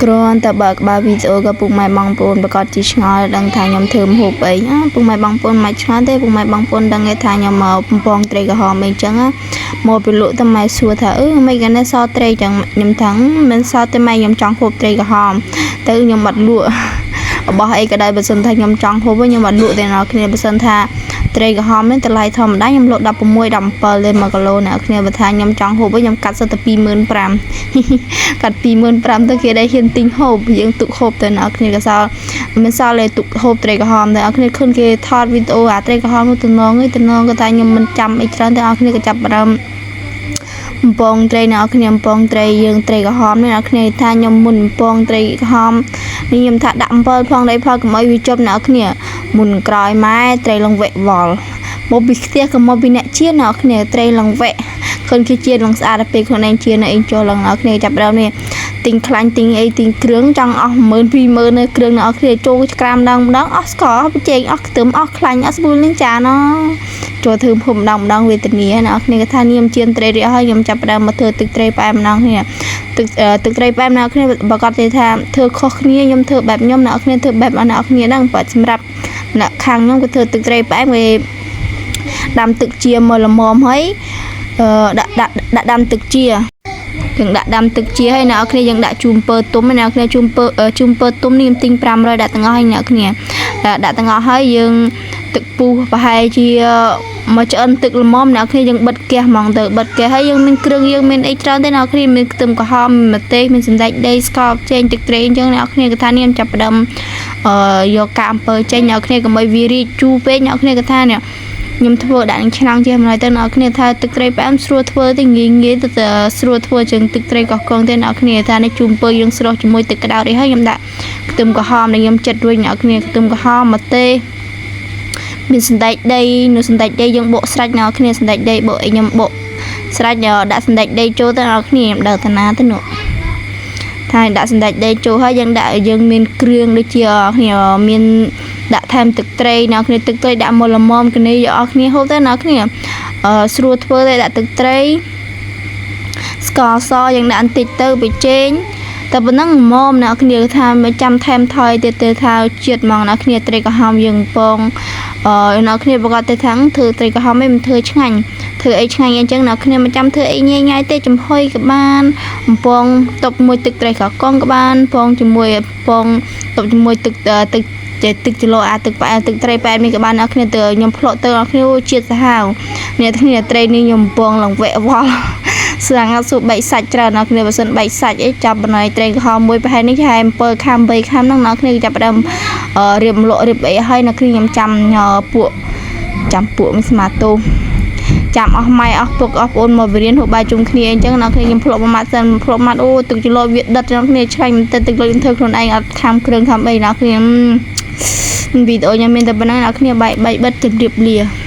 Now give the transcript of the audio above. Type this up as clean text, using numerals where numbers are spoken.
គ្រាន់តែបើកបើវីដេអូក៏ពុកម៉ែបងប្អូនប្រកាសជាឆ្ងល់ដឹងថាខ្ញុំធ្វើម្ហូបអីពុកម៉ែបងប្អូនមិនឆ្ងល់ទេពុកម៉ែបងប្អូនដឹងថាខ្ញុំមកបំពងត្រីក្រហមអីចឹងមកពីលក់តែម៉ែសួរថាមិនកាលនេះសល់ត្រីចឹងខ្ញុំថាមិនសល់ទេម៉ែខ្ញុំចង់ហូបត្រីក្រហមទៅខ្ញុំបាត់លក់របស់អីក៏ដោយបើសិនថាខ្ញុំចង់ហូបខ្ញុំបាត់លក់ទេអ្នកគ្នាបើសិនថាត្រីក្រហមនេះតម្លៃធម្មតាខ្ញុំលក់16 17ទេ1គីឡូអ្នកគ្នាបើថាខ្ញុំចង់ហូបខ្ញុំកាត់សិតតែ 25,000 កាត់ 25,000 ទៅគេដែរហ៊ានទិញហូបយើងទុកហូបទៅអ្នកគ្នាក៏សល់មិនសល់ទេទុកហូបត្រីក្រហមតែអ្នកគ្នាឃើញគេថតវីដេអូអាត្រីក្រហមនោះតំណងក៏ថាខ្ញុំមិនចាំអីច្រើនទេអ្នកគ្នាក៏ចាប់ដើមបំពងត្រីអ្នកគ្នាបំពងត្រីយើងត្រីក្រហមនេះអ្នកគ្នាថាខ្ញុំមុនបំពងត្រីក្រហមនេះខ្ញុំថាដាក់អំបិលផងដៃផងកុំឲ្យវាជាប់អ្នកគ្នាមុនក្រោយម៉ែត្រីលងវែកវល់មកពីផ្ទះក៏មកពីអ្នកជាអ្នកគ្នាត្រីលងវែកឃើញគេជាលងស្អាតទៅពេលខ្លួនឯងជានៅអីចូលឡើងអ្នកគ្នាចាប់ដើមនេះទិញខ្លាញ់ទិញអីទិញគ្រឿងចង់អស់ 12000 20000 នៅគ្រឿងអ្នកគ្នាចូលក្រាមម្ដងអស់ស្ករបច្ចេកអស់ខ្ទឹមអស់ខ្លាញ់អស់ស្ប៊ូនឹងចាណោចូលធ្វើភូមិម្ដងវេទនាអ្នកគ្នាក៏ថានាមជាត្រីរយៈហើយខ្ញុំចាប់ដើមមកធ្វើទឹកត្រីផ្អែមម្ដងគ្នាទឹកត្រីផ្អែមអ្នកគ្នាប្រកាសទេថាធ្វើខុសគ្នាខ្ញុំធ្វើបែបខ្ញុំអ្នកគ្នាធ្វើបែបអ្នកគ្នាហ្នឹងបើសម្រាប់អ្នកខាងខ្ញុំក៏ធ្វើទឹកត្រីផ្អែមគេដាំទឹកជាមកល្មមហើយដាក់ដាំទឹកជាយើងដាក់ដាំទឹកជាហើយអ្នកគ្នាយើងដាក់ជូមពើទុំអ្នកគ្នាជូមពើទុំនេះខ្ញុំទិញ500ដាក់ទាំងអស់ហើយអ្នកគ្នាដាក់ទាំងអស់ហើយយើងទឹកពុះប្រហែលជាមកឆ្អិនទឹកល្មមអ្នកគ្នាយើងបិទហ្គាសហ្មងទៅបិទហ្គាសហើយយើងមានគ្រឿងយើងមានអីច្រើនទេអ្នកគ្នាមានខ្ទឹមក្រហមម្ទេសមានសណ្តែកដីស្ករចេញទឹកត្រីអញ្ចឹងអ្នកគ្នាក៏ថានេះចាប់ផ្ដើមយកកាអំពើចេញអ្នកគ្នាកុំឲ្យវារីកជូរពេកអ្នកគ្នាក៏ថានេះខ្ញុំធ្វើដាក់នឹងឆ្នាំងជាម្ល៉េះទៅអ្នកគ្នាថាទឹកត្រីផ្អែមស្រួលធ្វើទៅងាយទៅស្រួលធ្វើជាងទឹកត្រីកោះកងទេអ្នកគ្នាថានេះជូមពើយើងស្រស់ជាមួយទឹកក្តៅនេះហើយខ្ញុំដាក់ខ្ទឹមក្រហមដែលខ្ញុំចិតរួចអ្នកគ្នាខ្ទឹមក្រហមម្ទេសមានសណ្តែកដីនៅសណ្តែកដីយើងបុកស្រាច់អ្នកគ្នាសណ្តែកដីបុកឲ្យខ្ញុំបុកស្រាច់ដាក់សណ្តែកដីចូលទៅអ្នកគ្នាខ្ញុំដើរតាណាទៅនោះថាដាក់សណ្តែកដីចូលហើយយើងមានគ្រឿងដូចជាគ្នាមានដាក់ថែមទឹកត្រីអ្នកគ្នាទឹកត្រីដាក់មកល្មមគ្នាយកអស់គ្នាហូបទៅអ្នកគ្នាស្រួលធ្វើទៅដាក់ទឹកត្រីស្ករសយើងដាក់បន្តិចទៅប៊ីចេងតែប៉ុណ្ណឹងល្មមអ្នកគ្នាថាមិនចាំថែមថយទៅថាជាតិហ្មងអ្នកគ្នាត្រីក្រហមយើងពងអ្នកគ្នាប្រកាសទៅថាធ្វើត្រីក្រហមមិនធ្វើឆ្ងាញ់ធ្វើអីឆ្ងាញ់អញ្ចឹងអ្នកគ្នាមិនចាំធ្វើអីញ៉ៃទេចំហុយក៏បានបំពងតុបមួយទឹកត្រីកកងក៏បានពងជាមួយតុបជាមួយទឹកគីឡូទឹកផ្អែមទឹកត្រីផ្អែមនេះក៏បានអ្នកគ្នាទៅខ្ញុំភ្លក់ទៅអ្នកគ្នាជាតិសាហាវអ្នកគ្នាត្រីនេះខ្ញុំបំពងឡើងវែកវល់ស្រាំងអត់ស៊ូបែកសាច់ច្រើនអ្នកគ្នាបើសិនបែកសាច់អីចាប់បណ្ដោយត្រីក្រហមមួយប្រហែលនេះហែ7ខាំ3ខាំហ្នឹងអ្នកគ្នាចាប់ដើមរៀបលក់រៀបអីហើយអ្នកគ្នាខ្ញុំចាំពួកមិនស្មាតូចាំអស់ម៉ែអស់ពុកអស់ប្អូនមករៀនហូបបាយជុំគ្នាអញ្ចឹងអ្នកគ្នាខ្ញុំភ្លក់មួយម៉ាត់សិនភ្លក់ម៉ាត់អូទឹកគីឡូវាដិតអ្នកគ្នាឆ្ងាញ់មែនទែនទឹកគីឡូខ្ញុំធ្វើខ្លួនឯងអត់ខាំគ្រឿងខាំអីអ្នកគ្នាវីដេអូខ្ញុំមានតែប៉ុណ្ណឹងអ្នកគ្នាបាយបិទជម្រាបលា